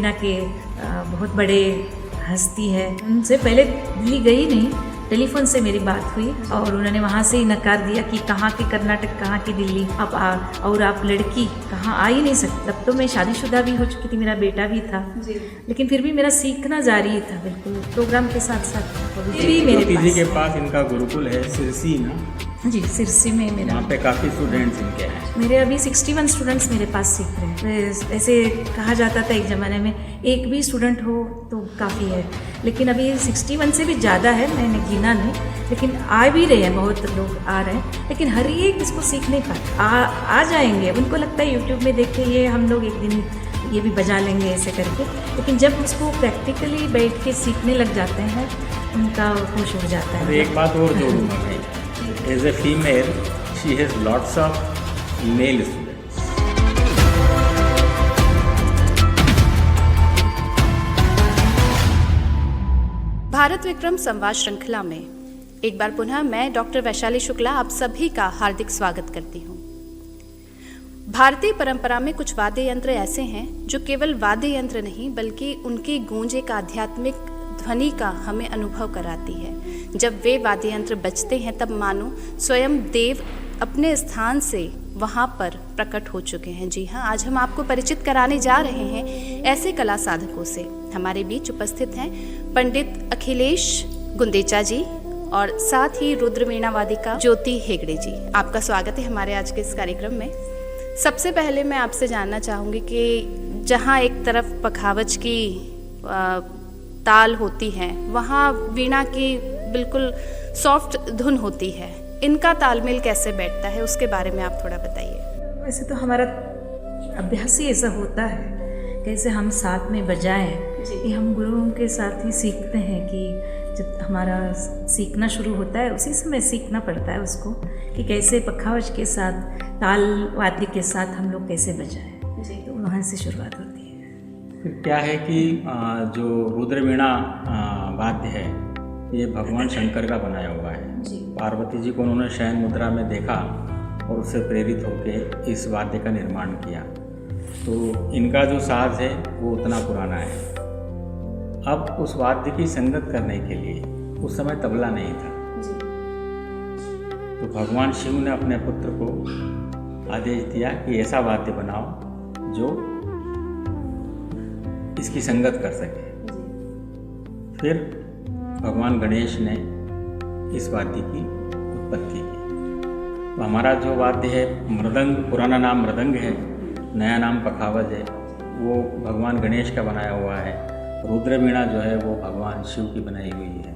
वीणा के बहुत बड़े हस्ती है। उनसे पहले दिल्ली गई नहीं, टेलीफोन से मेरी बात हुई और उन्होंने वहाँ से ही नकार दिया कि कहाँ के कर्नाटक, कहाँ की दिल्ली, और आप लड़की कहाँ आ ही नहीं सकती। तब तो मैं शादीशुदा भी हो चुकी थी, मेरा बेटा भी था जी। लेकिन फिर भी मेरा सीखना जारी था, बिल्कुल प्रोग्राम के साथ साथ। भी मेरे के पास इनका गुरुकुल है सिरसी ना जी, सिरसी में मेरा, वहाँ पे काफ़ी स्टूडेंट्स इनके हैं। मेरे अभी 61 स्टूडेंट्स मेरे पास सीख रहे हैं। ऐसे कहा जाता था एक ज़माने में एक भी स्टूडेंट हो तो काफ़ी है, लेकिन अभी 61 से भी ज़्यादा है, मैंने गिना नहीं, लेकिन आ भी रहे हैं, बहुत लोग आ रहे हैं, लेकिन हर एक इसको सीख नहीं पाते। आ जाएंगे, उनको लगता है यूट्यूब में देख के ये हम लोग एक दिन ये भी बजा लेंगे ऐसे करके, लेकिन जब उसको प्रैक्टिकली बैठ के सीखने लग जाते हैं उनका खुश हो जाता है। एक बात और जोड़ूंगा मैं, as a female she has lots of male students. Bharat Vikram संवाद श्रृंखला में एक बार पुनः मैं डॉक्टर वैशाली शुक्ला आप सभी का हार्दिक स्वागत करती हूँ। भारतीय परंपरा में कुछ वाद्य यंत्र ऐसे हैं जो केवल वाद्य यंत्र नहीं बल्कि उनकी गूंज एक आध्यात्मिक ध्वनि का हमें अनुभव कराती है। जब वे वाद्य यंत्र बजते हैं तब मानो स्वयं देव अपने स्थान से वहाँ पर प्रकट हो चुके हैं। जी हाँ, आज हम आपको परिचित कराने जा रहे हैं ऐसे कला साधकों से। हमारे बीच उपस्थित हैं पंडित अखिलेश गुंदेचा जी और साथ ही रुद्र वीणा वादिका ज्योति हेगड़े जी। आपका स्वागत है हमारे आज के इस कार्यक्रम में। सबसे पहले मैं आपसे जानना चाहूँगी कि जहाँ एक तरफ पखावज की ताल होती है, वहाँ वीणा की बिल्कुल सॉफ्ट धुन होती है, इनका तालमेल कैसे बैठता है उसके बारे में आप थोड़ा बताइए। वैसे तो हमारा अभ्यास ही ऐसा होता है, कैसे हम साथ में बजाएं, ये हम गुरुओं के साथ ही सीखते हैं कि जब हमारा सीखना शुरू होता है उसी समय सीखना पड़ता है उसको कि कैसे पखावज के साथ, ताल वाद्य के साथ हम लोग कैसे बजाएं जी। तो वहाँ से शुरुआत होती है। फिर क्या है कि जो रुद्र वीणा वाद्य है ये भगवान शंकर का बनाया हुआ है जी। पार्वती जी को उन्होंने शयन मुद्रा में देखा और उससे प्रेरित होकर इस वाद्य का निर्माण किया। तो इनका जो साज है वो उतना पुराना है। अब उस वाद्य की संगत करने के लिए उस समय तबला नहीं था जी। तो भगवान शिव ने अपने पुत्र को आदेश दिया कि ऐसा वाद्य बनाओ जो इसकी संगत कर सके। फिर भगवान गणेश ने इस वाद्य की उत्पत्ति की। तो हमारा जो वाद्य है मृदंग, पुराना नाम मृदंग है, नया नाम पखावज है, वो भगवान गणेश का बनाया हुआ है। रुद्र वीणा जो है वो भगवान शिव की बनाई हुई है।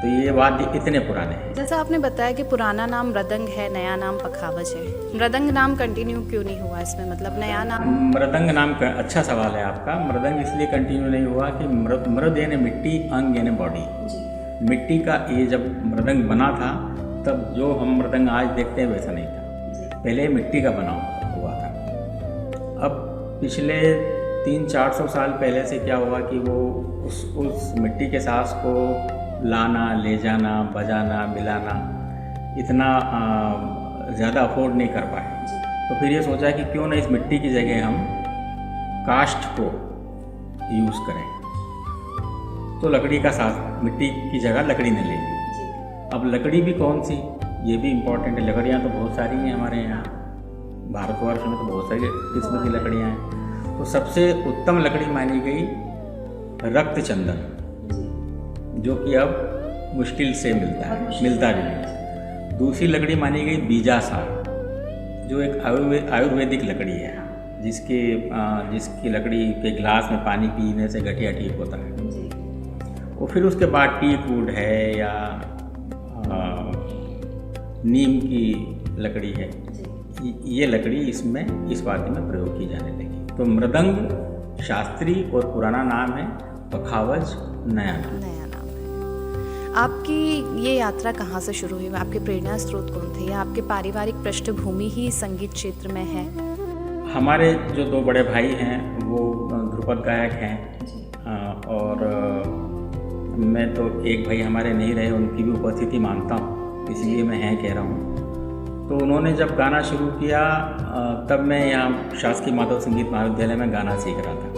तो ये वाद्य इतने पुराने हैं। जैसा आपने बताया कि पुराना नाम मृदंग है, नया नाम पखावज है, मृदंग नाम कंटिन्यू क्यों नहीं हुआ इसमें, मतलब नया नाम? मृदंग नाम का अच्छा सवाल है आपका। मृदंग इसलिए कंटिन्यू नहीं हुआ कि मृद यानी मिट्टी, अंग यानी बॉडी। मिट्टी का ये जब मृदंग बना था तब जो हम मृदंग आज देखते हैं वैसा नहीं था, पहले मिट्टी का बना हुआ था। अब पिछले 300-400 साल पहले से क्या हुआ कि वो उस मिट्टी के सांस को लाना, ले जाना, बजाना, मिलाना इतना ज़्यादा अफोर्ड नहीं कर पाए। तो फिर ये सोचा कि क्यों ना इस मिट्टी की जगह हम काष्ठ को यूज़ करें। तो लकड़ी का साथ, मिट्टी की जगह लकड़ी ने ले ली। अब लकड़ी भी कौन सी, ये भी इम्पोर्टेंट है। लकड़ियाँ तो बहुत सारी हैं हमारे यहाँ, भारतवर्ष में तो बहुत सारी किस्म की लकड़ियाँ हैं। तो सबसे उत्तम लकड़ी मानी गई रक्त चंदन, जो कि अब मुश्किल से मिलता भी है। दूसरी लकड़ी मानी गई बीजासार, जो एक आयुर्वेदिक लकड़ी है, जिसकी लकड़ी के गिलास में पानी पीने से गठिया ठीक होता है। और फिर उसके बाद टीक वुड है या नीम की लकड़ी है। ये लकड़ी इसमें इस वाद्य में प्रयोग की जाने लगी। तो मृदंग शास्त्रीय और पुराना नाम है, पखावज नया नाम है। आपकी ये यात्रा कहाँ से शुरू हुई? आपके प्रेरणा स्रोत कौन थे या आपके पारिवारिक पृष्ठभूमि ही संगीत क्षेत्र में है? हमारे जो 2 बड़े भाई हैं वो ध्रुपद गायक हैं और मैं तो एक भाई हमारे नहीं रहे, उनकी भी उपस्थिति मानता हूँ, इसलिए मैं कह रहा हूँ। तो उन्होंने जब गाना शुरू किया तब मैं यहाँ शासकीय माधव संगीत महाविद्यालय में गाना सीख रहा था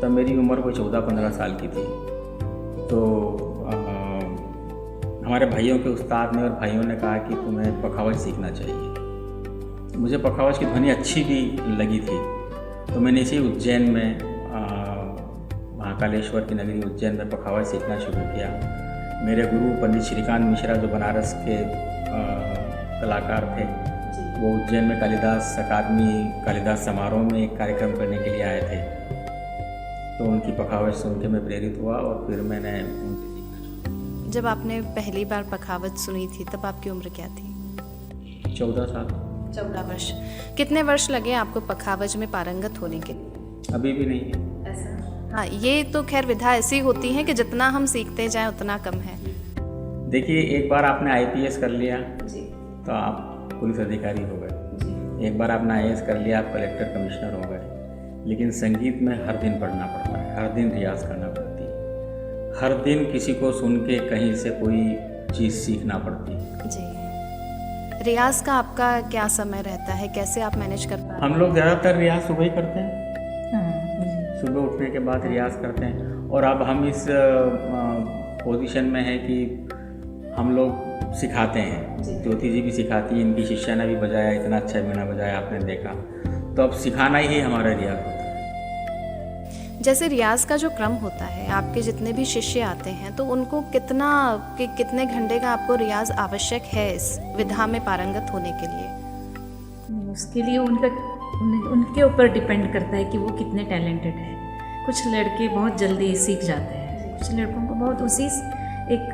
तब मेरी उम्र कोई 14-15 साल की थी। तो हमारे भाइयों के उस्ताद ने और भाइयों ने कहा कि तुम्हें पखावज सीखना चाहिए। मुझे पखावज की ध्वनि अच्छी भी लगी थी, तो मैंने इसी उज्जैन में महाकालेश्वर की नगरी उज्जैन में पखावज सीखना शुरू किया। मेरे गुरु पंडित श्रीकांत मिश्रा जो बनारस के कलाकार थे, वो उज्जैन में कालिदास अकादमी कालिदास समारोह में एक कार्यक्रम करने के लिए आए थे। तो उनकी पखावज सुन के मैं प्रेरित हुआ और फिर मैंने उनसे सीखना। जब आपने पहली बार पखावज सुनी थी तब आपकी उम्र क्या थी? 14 साल। 14 वर्ष। कितने वर्ष लगे आपको पखावज में पारंगत होने के? अभी भी नहीं है। हाँ, ये तो खैर विधा ऐसी होती है कि जितना हम सीखते जाएं उतना कम है। देखिए, एक बार आपने IPS कर लिया तो आप पुलिस अधिकारी हो गए, एक बार आपने IAS कर लिया आप कलेक्टर कमिश्नर हो गए। लेकिन संगीत में हर दिन पढ़ना पड़ता है, हर दिन रियाज करना पड़ती है, हर दिन किसी को सुन के कहीं से कोई चीज़ सीखना पड़ती है। जी, रियाज का आपका क्या समय रहता है, कैसे आप मैनेज करते हैं? हम लोग ज़्यादातर रियाज सुबह ही करते हैं। सुबह उठने के बाद रियाज करते हैं। और अब हम इस पोजीशन में हैं कि हम लोग सिखाते हैं। ज्योति जी भी सिखाती हैं, इनकी शिष्या ने भी बजाया, इतना अच्छा वीणा बजाया आपने देखा। तो अब सिखाना ही हमारा रियाज होता है। जैसे रियाज का जो क्रम होता है, आपके जितने भी शिष्य आते हैं तो उनको कितने घंटे का आपको रियाज आवश्यक है इस विधा में पारंगत होने के लिए? उसके लिए उनके ऊपर डिपेंड करता है कि वो कितने टैलेंटेड है। कुछ लड़के बहुत जल्दी सीख जाते हैं, कुछ लड़कों को बहुत उसी एक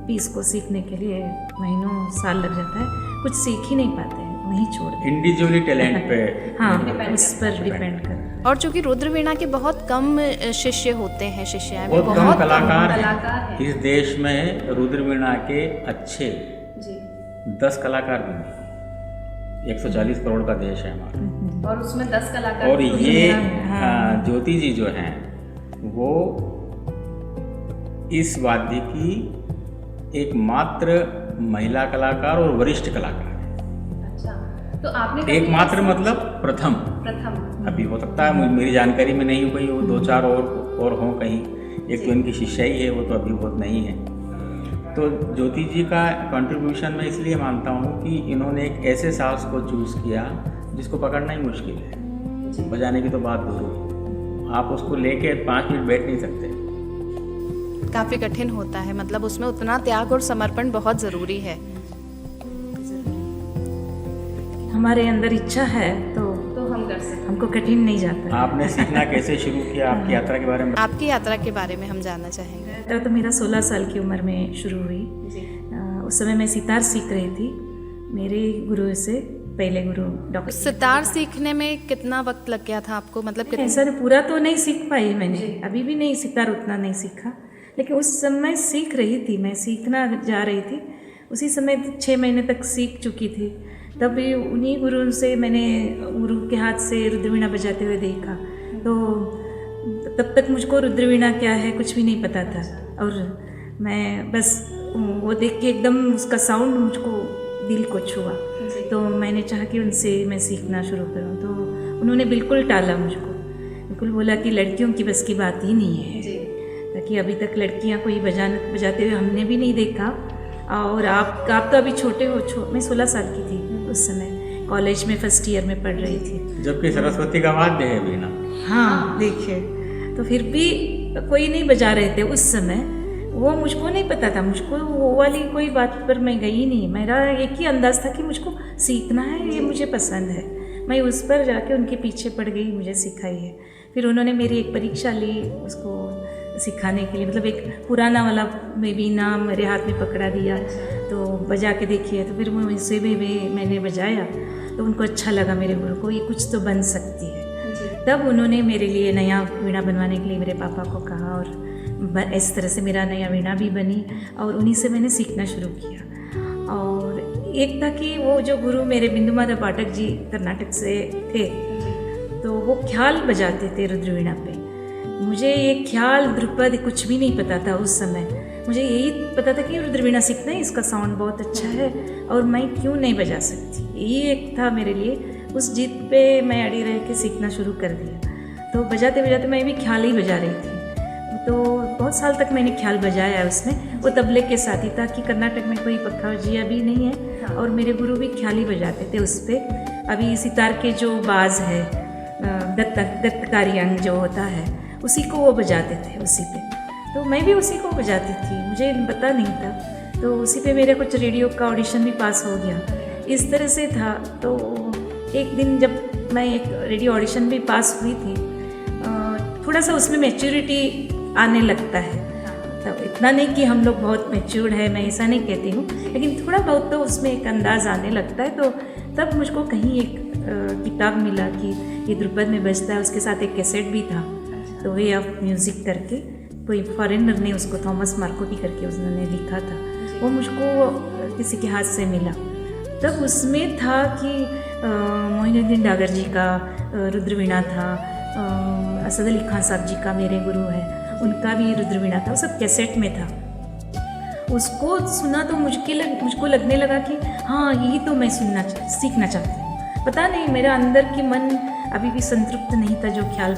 पीस को सीखने के लिए महीनों साल लग जाता है, कुछ सीख ही नहीं पाते हैं, वहीं छोड़ देते हैं। इंडिविजुअली टैलेंट पे हाँ, उस पर डिपेंड करता है। और चूंकि रुद्र वीणा के बहुत कम शिष्य होते हैं, शिष्याएं भी बहुत कम कलाकार हैं इस देश में। रुद्र वीणा के अच्छे 10 कलाकार भी नहीं। 140 करोड़ का देश है हमारा, और उसमें 10 कलाकार। और ये ज्योति जी जो हैं वो इस वाद्य की एकमात्र महिला कलाकार और वरिष्ठ कलाकार है। अच्छा, तो आपने एकमात्र मतलब प्रथम। अभी हो सकता है मेरी जानकारी में नहीं हुई, वो 2-4 और हों कहीं। एक तो इनकी शिष्या ही है, वो तो अभी बहुत नहीं है। तो ज्योति जी का कंट्रीब्यूशन मैं इसलिए मानता हूँ कि इन्होंने एक ऐसे साज को चूज़ किया जिसको पकड़ना ही मुश्किल है। बजाने की तो बात दूर हो, आप उसको लेके 5 मिनट बैठ नहीं सकते। काफ़ी कठिन होता है, मतलब उसमें उतना त्याग और समर्पण बहुत ज़रूरी है। हमारे अंदर इच्छा है तो हम कर सकते, हमको कठिन नहीं जाता। आपने सीखना कैसे शुरू किया, आपकी यात्रा के बारे में? आपकी यात्रा के बारे में हम जानना चाहेंगे। यात्रा तो मेरा 16 साल की उम्र में शुरू हुई। उस समय मैं सितार सीख रही थी मेरे गुरु से, पहले गुरु डॉक्टर। सितार सीखने में कितना वक्त लग गया था आपको, मतलब ऐसा पूरा तो नहीं सीख पाई मैंने, अभी भी नहीं सितार उतना नहीं सीखा, लेकिन उस समय सीख रही थी, मैं सीखना जा रही थी। उसी समय 6 महीने तक सीख चुकी थी। तब भी उन्हीं गुरु से मैंने गुरु के हाथ से रुद्रवीणा बजाते हुए देखा। तो तब तक मुझको रुद्रवीणा क्या है कुछ भी नहीं पता था, और मैं बस वो देख के एकदम उसका साउंड मुझको दिल को छुआ। तो मैंने चाहा कि उनसे मैं सीखना शुरू करूं। तो उन्होंने बिल्कुल टाला मुझको, बिल्कुल बोला कि लड़कियों की बस की बात ही नहीं है, ताकि अभी तक लड़कियां कोई बजाते हुए हमने भी नहीं देखा। और आप तो अभी छोटे हो। मैं 16 साल की थी उस समय, कॉलेज में फर्स्ट ईयर में पढ़ रही थी। जबकि सरस्वती का वाद्य है वीणा। हाँ, देखिए, तो फिर भी कोई नहीं बजा रहे थे उस समय। वो मुझको नहीं पता था, मुझको वो वाली कोई बात पर मैं गई नहीं। मेरा एक ही अंदाज़ था कि मुझको सीखना है, ये मुझे पसंद है। मैं उस पर जाके उनके पीछे पड़ गई, मुझे सिखाई है। फिर उन्होंने मेरी एक परीक्षा ली उसको सिखाने के लिए, मतलब एक पुराना वाला वीणा मेरे हाथ में पकड़ा दिया, तो बजा के देखिए। तो फिर मुझसे भी मैंने बजाया, तो उनको अच्छा लगा मेरे गुरु को, ये कुछ तो बन सकती है। तब उन्होंने मेरे लिए नया वीणा बनवाने के लिए मेरे पापा को कहा, और इस तरह से मेरा नया वीणा भी बनी, और उन्हीं से मैंने सीखना शुरू किया। और एक था कि वो जो गुरु मेरे बिंदु माधव पाठक जी कर्नाटक से थे, तो वो ख्याल बजाते थे रुद्रवीणा पे। मुझे ये ख्याल ध्रुपद कुछ भी नहीं पता था उस समय। मुझे यही पता था कि रुद्रवीणा सीखना है, इसका साउंड बहुत अच्छा है और मैं क्यों नहीं बजा सकती। यही एक था मेरे लिए। उस जिद पे मैं अड़ी रह के सीखना शुरू कर दिया। तो बजाते बजाते मैं भी ख्याल ही बजा रही थी। तो बहुत साल तक मैंने ख्याल बजाया है उसमें, वो तबले के साथ ही था कि कर्नाटक में कोई पखवाजिया भी नहीं है और मेरे गुरु भी ख्याल ही बजाते थे उस पर। अभी सितार के जो बाज है, दत्तकारी अंग जो होता है, उसी को वो बजाते थे उसी पे। तो मैं भी उसी को बजाती थी, मुझे पता नहीं था। तो उसी पे मेरा कुछ रेडियो का ऑडिशन भी पास हो गया, इस तरह से था। तो एक दिन जब मैं एक रेडियो ऑडिशन भी पास हुई थी, थोड़ा सा उसमें मैच्योरिटी आने लगता है। तब इतना नहीं कि हम लोग बहुत मैच्योर्ड है, मैं ऐसा नहीं कहती हूँ, लेकिन थोड़ा बहुत तो उसमें एक अंदाज़ आने लगता है। तो तब मुझको कहीं एक किताब मिला कि ये ध्रुपद में बजता है, उसके साथ एक कैसेट भी था, तो वे ऑफ म्यूज़िक करके कोई फॉरेनर ने उसको, थॉमस मार्कोटी करके उसने लिखा था, वो मुझको किसी के हाथ से मिला। तब उसमें था कि मोइनुद्दीन डागर जी का रुद्रवीणा था, असद अली खान साहब जी का मेरे गुरु है, उनका भी रुद्रवीणा था, वो सब कैसेट में था। उसको सुना तो मुझको लगने लगा कि हाँ, यही तो मैं सीखना चाहती हूँ। पता नहीं, मेरा अंदर की मन अभी भी संतृप्त नहीं था जो ख्याल।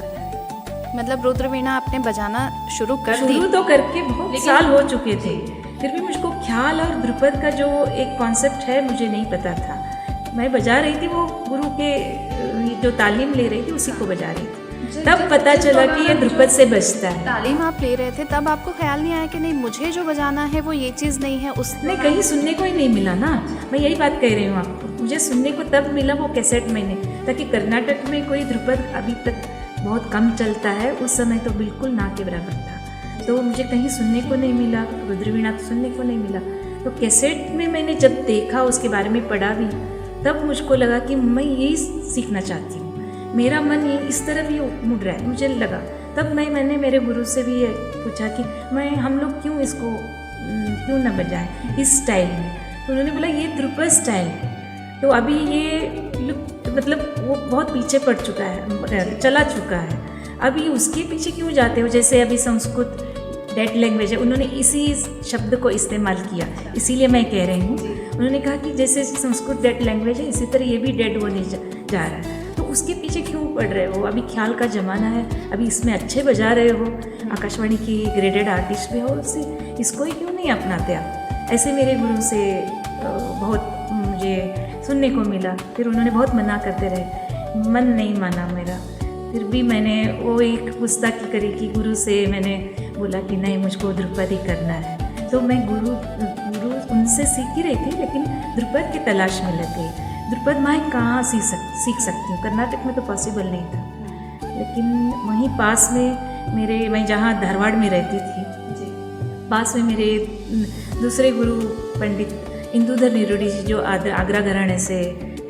मतलब रुद्रवीणा आपने बजाना शुरू तो करके बहुत साल हो चुके थे, फिर भी मुझको ख्याल और ध्रुपद का जो एक कॉन्सेप्ट है मुझे नहीं पता था। मैं बजा रही थी, वो गुरु के जो तालीम ले रही थी उसी को बजा रही थी। तब पता चला कि ये ध्रुपद से बजता है। तालीम आप ले रहे थे, तब आपको ख्याल नहीं आया कि नहीं मुझे जो बजाना है वो ये चीज़ नहीं है? उसने कहीं सुनने को ही नहीं मिला ना, मैं यही बात कह रही हूँ आपको। मुझे सुनने को तब मिला वो कैसेट मैंने, ताकि कर्नाटक में कोई ध्रुपद अभी तक बहुत कम चलता है, उस समय तो बिल्कुल ना के बराबर था। तो मुझे कहीं सुनने को नहीं मिला, रुद्रवीणा तो सुनने को नहीं मिला। तो कैसेट में मैंने जब देखा, उसके बारे में पढ़ा भी, तब मुझको लगा कि मैं यही सीखना चाहती हूँ, मेरा मन ये इस तरफ ही मुड़ रहा है, मुझे लगा। तब मैंने मेरे गुरु से भी पूछा कि हम लोग क्यों न बजाएं इस स्टाइल में। तो उन्होंने बोला ये ध्रुपद स्टाइल है, तो अभी ये मतलब वो बहुत पीछे पड़ चुका है, चला चुका है, अभी उसके पीछे क्यों जाते हो? जैसे अभी संस्कृत डेड लैंग्वेज है, उन्होंने इसी शब्द को इस्तेमाल किया, इसीलिए मैं कह रही हूँ। उन्होंने कहा कि जैसे संस्कृत डेड लैंग्वेज है, इसी तरह ये भी डेड होने जा रहा है, तो उसके पीछे क्यों पड़ रहे हो? अभी ख्याल का ज़माना है, अभी इसमें अच्छे बजा रहे हो, आकाशवाणी की ग्रेडेड आर्टिस्ट भी हो, इसको ही क्यों नहीं अपनाते आप? ऐसे मेरे गुरु से बहुत मुझे सुनने को मिला। फिर उन्होंने बहुत मना करते रहे, मन नहीं माना मेरा। फिर भी मैंने वो एक गुस्ताखी करी कि गुरु से मैंने बोला कि नहीं, मुझको ध्रुपद ही करना है। तो मैं गुरु उनसे सीख ही रही थी, लेकिन ध्रुपद की तलाश में लग गई। ध्रुपद मैं कहाँ सीख सकती हूँ? कर्नाटक में तो पॉसिबल नहीं था, लेकिन वहीं पास में मैं जहाँ धारवाड़ में रहती थी, पास में मेरे दूसरे गुरु पंडित इंदुधर निरोडी जी, जो आगरा घराने से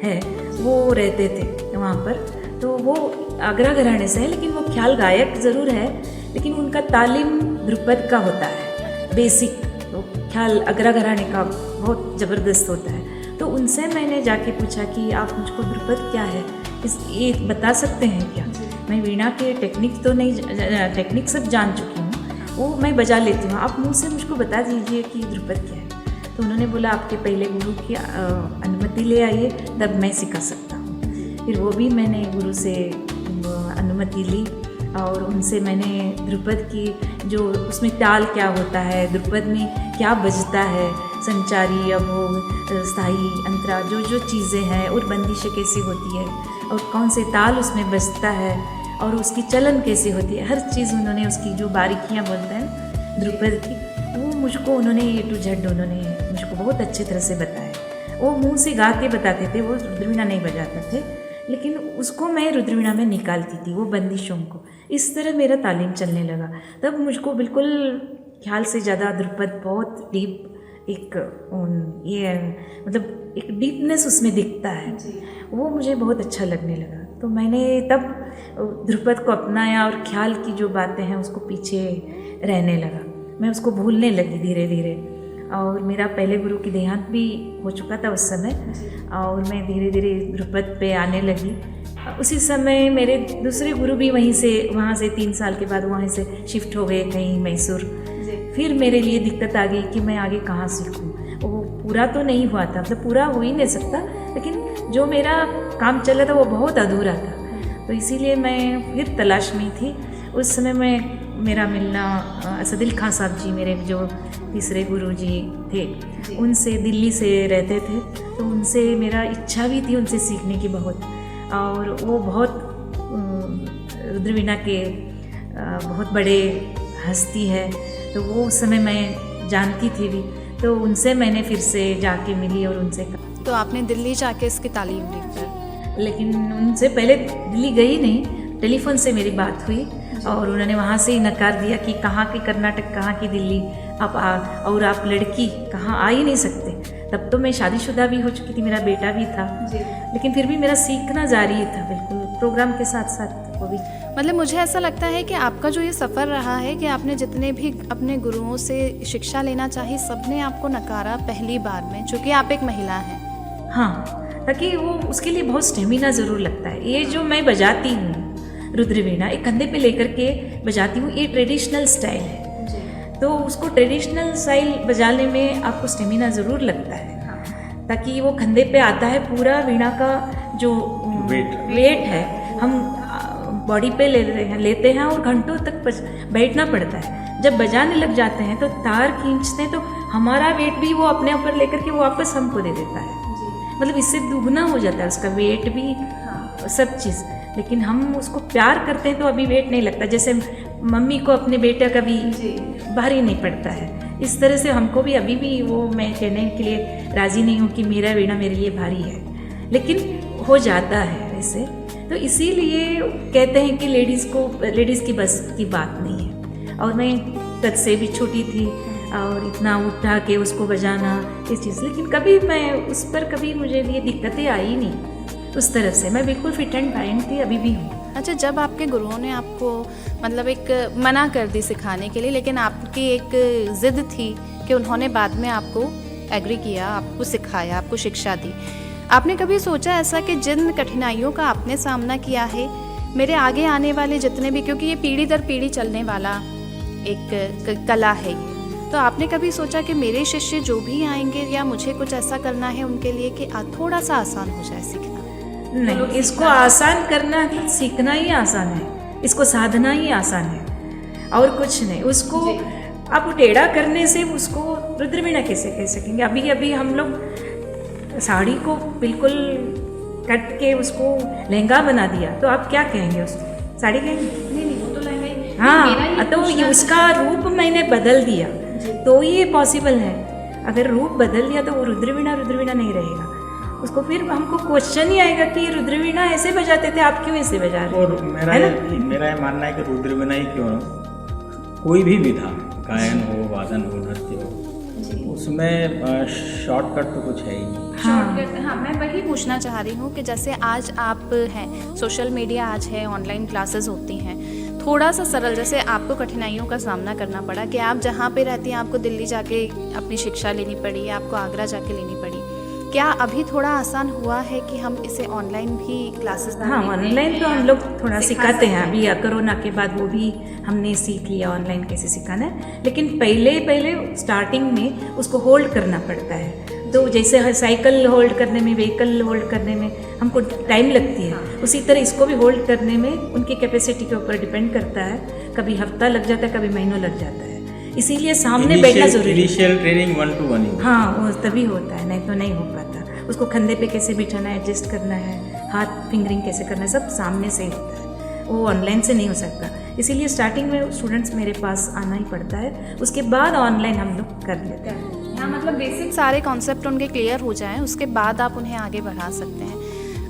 है, वो रहते थे वहाँ पर। तो वो आगरा घराने से है, लेकिन वो ख्याल गायक ज़रूर है, लेकिन उनका तालीम ध्रुपद का होता है, बेसिक। तो ख्याल आगरा घराने का बहुत ज़बरदस्त होता है। तो उनसे मैंने जाके पूछा कि आप मुझको ध्रुपद क्या है, ये बता सकते हैं क्या? मैं वीणा के टेक्निक तो नहीं, टेक्निक सब जान चुकी हूँ, वो मैं बजा लेती हूँ, आप मुझसे मुझको बता दीजिए कि ध्रुपद क्या है। तो उन्होंने बोला आपके पहले गुरु की अनुमति ले आइए, तब मैं सिखा सकता हूँ। फिर वो भी मैंने गुरु से अनुमति ली और उनसे मैंने ध्रुपद की जो उसमें ताल क्या होता है, ध्रुपद में क्या बजता है, संचारी, अभोग, स्थाई, अंतरा, जो चीज़ें हैं और बंदिशें कैसी होती है और कौन से ताल उसमें बजता है और उसकी चलन कैसे होती है, हर चीज़ उन्होंने उसकी जो बारीकियाँ बोलते हैं ध्रुपद की, वो मुझको उन्होंने A to Z उन्होंने मुझको बहुत अच्छी तरह से बताया। वो मुंह से गा के बताते थे, वो रुद्रवीणा नहीं बजाते थे, लेकिन उसको मैं रुद्रवीणा में निकालती थी, वो बंदिशों को। इस तरह मेरा तालीम चलने लगा। तब मुझको बिल्कुल ख्याल से ज़्यादा ध्रुपद बहुत डीप मतलब एक डीपनेस उसमें दिखता है, वो मुझे बहुत अच्छा लगने लगा। तो मैंने तब ध्रुपद को अपनाया और ख्याल की जो बातें हैं उसको पीछे रहने लगा, मैं उसको भूलने लगी धीरे धीरे। और मेरा पहले गुरु की देहांत भी हो चुका था उस समय, और मैं धीरे धीरे ध्रुपद पे आने लगी। उसी समय मेरे दूसरे गुरु भी वहाँ से 3 साल के बाद वहाँ से शिफ्ट हो गए कहीं मैसूर। फिर मेरे लिए दिक्कत आ गई कि मैं आगे कहाँ सीखूँ। वो पूरा तो नहीं हुआ था, मतलब पूरा हो ही नहीं सकता, लेकिन जो मेरा काम चल रहा था वो बहुत अधूरा था। तो इसीलिए मैं फिर तलाश में थी। उस समय मेरा मिलना असदिल खां साहब जी, मेरे जो तीसरे गुरु जी थे, उनसे दिल्ली से रहते थे, तो उनसे मेरा इच्छा भी थी उनसे सीखने की बहुत। और वो बहुत रुद्रवीणा के बहुत बड़े हस्ती है, तो वो उस समय मैं जानती थी भी, तो उनसे मैंने फिर से जाके मिली और उनसे कहा। तो आपने दिल्ली जाके इसकी तालीम ली फिर? लेकिन उनसे पहले दिल्ली गई नहीं, टेलीफोन से मेरी बात हुई और उन्होंने वहाँ से ही नकार दिया कि कहाँ की कर्नाटक, कहाँ की दिल्ली, और आप लड़की कहाँ आ ही नहीं सकते। तब तो मैं शादीशुदा भी हो चुकी थी, मेरा बेटा भी था, लेकिन फिर भी मेरा सीखना जारी था बिल्कुल, प्रोग्राम के साथ साथ वो भी। मतलब मुझे ऐसा लगता है कि आपका जो ये सफ़र रहा है कि आपने जितने भी अपने गुरुओं से शिक्षा लेना चाही, सबने आपको नकारा पहली बार में, चूँकि आप एक महिला हैं। हाँ, ताकि वो उसके लिए बहुत स्टेमिना ज़रूर लगता है। ये जो मैं बजाती हूँ रुद्रवीणा, एक कंधे पे लेकर के बजाती हूँ, ये ट्रेडिशनल स्टाइल है, तो उसको ट्रेडिशनल स्टाइल बजाने में आपको स्टेमिना ज़रूर लगता है, ताकि वो कंधे पे आता है, पूरा वीणा का जो वेट है हम बॉडी पे लेते हैं और घंटों तक बैठना पड़ता है। जब बजाने लग जाते हैं तो तार खींचते हैं, तो हमारा वेट भी वो अपने ऊपर लेकर के वो वापस हमको दे देता है। मतलब इससे दुगना हो जाता है उसका वेट भी, सब चीज़। लेकिन हम उसको प्यार करते हैं तो अभी वेट नहीं लगता, जैसे मम्मी को अपने बेटे का भी भारी नहीं पड़ता है, इस तरह से हमको भी अभी भी वो मैं कहने के लिए राज़ी नहीं हूँ कि मेरा वीणा मेरे लिए भारी है, लेकिन हो जाता है ऐसे। तो इसीलिए कहते हैं कि लेडीज़ की बस की बात नहीं है। और मैं कद से भी छोटी थी और इतना उठा के उसको बजाना इस चीज़, लेकिन कभी मैं उस पर कभी मुझे ये दिक्कतें आई नहीं उस तरफ से, मैं बिल्कुल फिट एंड फाइन थी, अभी भी हूँ। अच्छा, जब आपके गुरुओं ने आपको मतलब एक मना कर दी सिखाने के लिए, लेकिन आपकी एक ज़िद थी कि उन्होंने बाद में आपको एग्री किया, आपको सिखाया, आपको शिक्षा दी, आपने कभी सोचा ऐसा कि जिन कठिनाइयों का आपने सामना किया है, मेरे आगे आने वाले जितने भी, क्योंकि ये पीढ़ी दर पीढ़ी चलने वाला एक कला है ये, तो आपने कभी सोचा कि मेरे शिष्य जो भी आएंगे या मुझे कुछ ऐसा करना है उनके लिए कि थोड़ा सा आसान हो जाए सीखना? नहीं, इसको आसान करना तो सीखना ही आसान है, इसको साधना ही आसान है और कुछ नहीं। उसको आप टेढ़ा करने से उसको रुद्रवीणा कैसे कह सकेंगे? अभी अभी हम लोग साड़ी को बिल्कुल कट के उसको लहंगा बना दिया, तो आप क्या कहेंगे उसको? साड़ी कहेंगे? नहीं, वो तो लहंगा। हाँ, तो ये उसका रूप मैंने बदल दिया, तो ये पॉसिबल है। अगर रूप बदल दिया तो वो रुद्रवीणा नहीं रहेगा। उसको फिर हमको क्वेश्चन ही आएगा कि रुद्रवीणा ऐसे बजाते थे, आप क्यों ऐसे बजा रहे? और मेरा ये मानना है कि रुद्रवीणा ही क्यों ना, कोई भी विधा, गायन हो, वादन हो, नृत्य हो, उसमें शॉर्टकट तो कुछ है ही नहीं। शॉर्टकट, हाँ, मैं वही पूछना चाह रही हूँ कि जैसे आज आप हैं, सोशल मीडिया आज है, ऑनलाइन क्लासेस होती हैं, थोड़ा सा सरल, जैसे आपको कठिनाइयों का सामना करना पड़ा कि आप जहाँ पे रहती हैं आपको दिल्ली जाके अपनी शिक्षा लेनी पड़ी, आपको आगरा जाके लेनी पड़ी, क्या अभी थोड़ा आसान हुआ है कि हम इसे ऑनलाइन भी क्लासेस? हाँ, ऑनलाइन तो हम लोग थोड़ा सिखाते हैं, अभी कोरोना के बाद वो भी हमने सीख लिया ऑनलाइन कैसे सिखाना है, लेकिन पहले स्टार्टिंग में उसको होल्ड करना पड़ता है। तो जैसे साइकिल होल्ड करने में, व्हीकल होल्ड करने में हमको टाइम लगती है, उसी तरह इसको भी होल्ड करने में उनकी कैपेसिटी के ऊपर डिपेंड करता है, कभी हफ्ता लग जाता है, कभी महीनों लग जाता है, इसीलिए सामने बैठना जरूरी है। इनिशियल ट्रेनिंग 1 to 1 हाँ, वो तभी होता है, नहीं तो नहीं हो पाता। उसको कंधे पे कैसे बिठाना है, एडजस्ट करना है, हाथ फिंगरिंग कैसे करना है, सब सामने से ही होता है, वो ऑनलाइन से नहीं हो सकता। इसीलिए स्टार्टिंग में स्टूडेंट्स मेरे पास आना ही पड़ता है, उसके बाद ऑनलाइन हम लोग कर लेते हैं। हाँ, मतलब बेसिक सारे कॉन्सेप्ट उनके क्लियर हो जाएं, उसके बाद आप उन्हें आगे बढ़ा सकते हैं।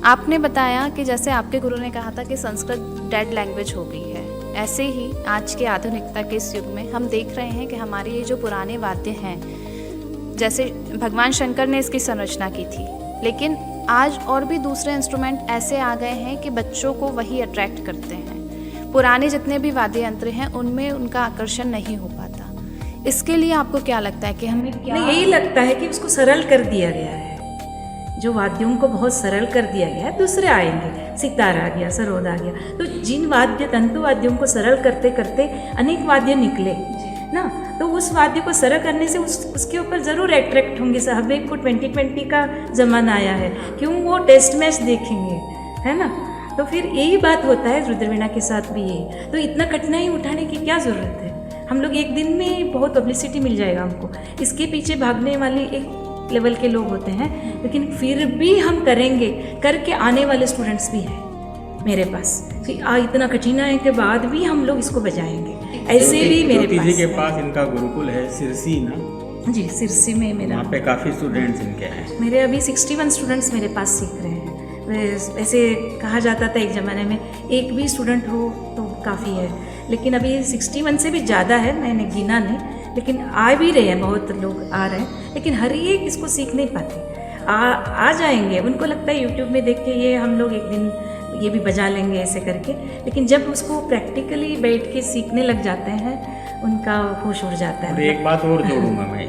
आपने बताया कि जैसे आपके गुरु ने कहा था कि संस्कृत डेड लैंग्वेज हो गई है, ऐसे ही आज के आधुनिकता के इस युग में हम देख रहे हैं कि हमारे ये जो पुराने वाद्य हैं, जैसे भगवान शंकर ने इसकी संरचना की थी, लेकिन आज और भी दूसरे इंस्ट्रूमेंट ऐसे आ गए हैं कि बच्चों को वही अट्रैक्ट करते हैं। पुराने जितने भी वाद्य यंत्र हैं उनमें उनका आकर्षण नहीं हो पाता। इसके लिए आपको क्या लगता है कि हमें क्या? यही लगता है कि उसको सरल कर दिया गया है, जो वाद्यों को बहुत सरल कर दिया गया है। दूसरे आएंगे, सितार आ गया, सरोद आ गया, तो जिन वाद्य तंतु वाद्यों को सरल करते करते अनेक वाद्य निकले ना, तो उस वाद्य को सरल करने से उसके ऊपर ज़रूर अट्रैक्ट होंगे। साहब को 2020 का ज़माना आया है, क्यों वो टेस्ट मैच देखेंगे, है ना? तो फिर यही बात होता है रुद्रवीणा के साथ भी ये, तो इतना कठिनाई उठाने की क्या ज़रूरत है। हम लोग एक दिन में बहुत पब्लिसिटी मिल जाएगा हमको, इसके पीछे भागने वाले एक लेवल के लोग होते हैं, लेकिन फिर भी हम करेंगे, करके आने वाले स्टूडेंट्स भी हैं मेरे पास कि इतना कठिनाई के बाद भी हम लोग इसको बजाएंगे, ऐसे भी मेरे ज्योति जी के पास पास इनका गुरुकुल है सिरसी ना, जी सिरसी में मेरा, वहाँ पे काफ़ी स्टूडेंट्स इनके हैं। मेरे अभी 61 स्टूडेंट्स मेरे पास सीख रहे हैं। ऐसे कहा जाता था एक ज़माने में एक भी स्टूडेंट हो तो काफ़ी है, लेकिन अभी 61 से भी ज़्यादा है, मैंने गिना नहीं, लेकिन आ भी रहे हैं, बहुत लोग आ रहे हैं, लेकिन हर एक इसको सीख नहीं पाते। आ जाएंगे, उनको लगता है यूट्यूब में देख के ये हम लोग एक दिन ये भी बजा लेंगे ऐसे करके, लेकिन जब उसको प्रैक्टिकली बैठ के सीखने लग जाते हैं उनका होश उड़ जाता है। और एक बात और जोड़ूंगा मैं,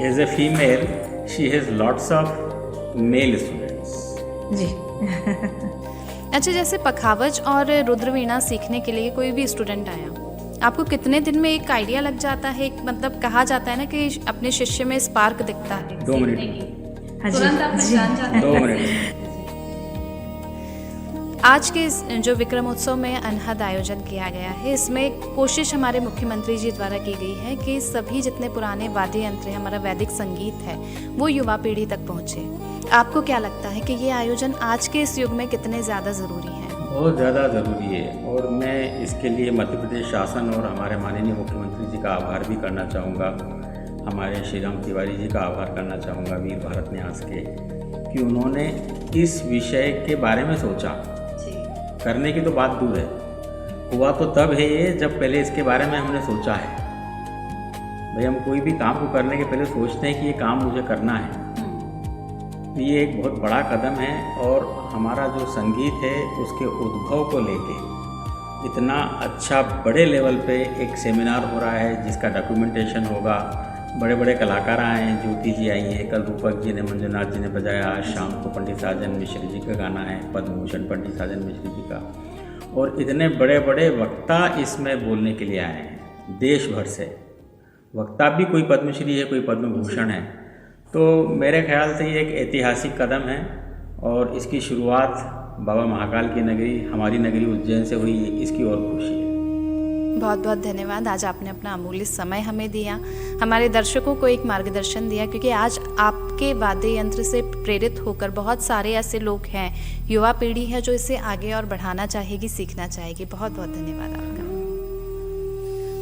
as a female she has lots of male students जी। अच्छा, जैसे पखावज और रुद्रवीणा सीखने के लिए कोई भी स्टूडेंट आया, आपको कितने दिन में एक आइडिया लग जाता है? मतलब कहा जाता है ना कि अपने शिष्य में स्पार्क दिखता है। 2 मिनट हाँ तुरंत आप जी, पहचान जाते हैं। 2 मिनट आज के जो विक्रम उत्सव में अनहद आयोजन किया गया है, इसमें कोशिश हमारे मुख्यमंत्री जी द्वारा की गई है कि सभी जितने पुराने वाद्य यंत्र हैं, हमारा वैदिक संगीत है, वो युवा पीढ़ी तक पहुँचे। आपको क्या लगता है कि ये आयोजन आज के इस युग में कितने ज़्यादा ज़रूरी है? बहुत ज़्यादा ज़रूरी है, और मैं इसके लिए मध्य प्रदेश शासन और हमारे माननीय मुख्यमंत्री जी का आभार भी करना चाहूँगा, हमारे श्री राम तिवारी जी का आभार करना चाहूँगा, वीर भारत न्यास के, कि उन्होंने इस विषय के बारे में सोचा। करने की तो बात दूर है, हुआ तो तब है ये जब पहले इसके बारे में हमने सोचा है। भाई हम कोई भी काम को करने के पहले सोचते हैं कि ये काम मुझे करना है, ये एक बहुत बड़ा कदम है। और हमारा जो संगीत है उसके उद्भव को लेके इतना अच्छा बड़े लेवल पे एक सेमिनार हो रहा है जिसका डॉक्यूमेंटेशन होगा। बड़े बड़े कलाकार आए हैं, ज्योति जी आई हैं, कल रूपक जी ने, मंजुनाथ जी ने बजाया, आज शाम को पंडित साजन मिश्र जी का गाना है, पद्म भूषण पंडित साजन मिश्र जी का, और इतने बड़े बड़े वक्ता इसमें बोलने के लिए आए हैं देश भर से। वक्ता भी कोई पद्मश्री है, कोई पद्म भूषण है, तो मेरे ख्याल से ये एक ऐतिहासिक कदम है। और इसकी शुरुआत बाबा महाकाल की नगरी, हमारी नगरी उज्जैन से हुई, इसकी और खुशी है। बहुत बहुत धन्यवाद, आज आपने अपना अमूल्य समय हमें दिया, हमारे दर्शकों को एक मार्गदर्शन दिया, क्योंकि आज आपके वाद्य यंत्र से प्रेरित होकर बहुत सारे ऐसे लोग हैं, युवा पीढ़ी है जो इसे आगे और बढ़ाना चाहेगी, सीखना चाहेगी। बहुत बहुत धन्यवाद आपका।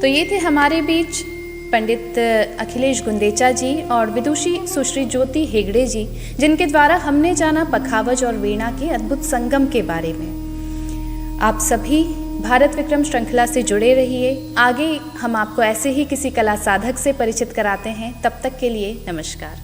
तो ये थे हमारे बीच पंडित अखिलेश गुंदेचा जी और विदुषी सुश्री ज्योति हेगड़े जी, जिनके द्वारा हमने जाना पखावज और वीणा के अद्भुत संगम के बारे में। आप सभी भारत विक्रम श्रृंखला से जुड़े रहिए, आगे हम आपको ऐसे ही किसी कला साधक से परिचित कराते हैं। तब तक के लिए नमस्कार।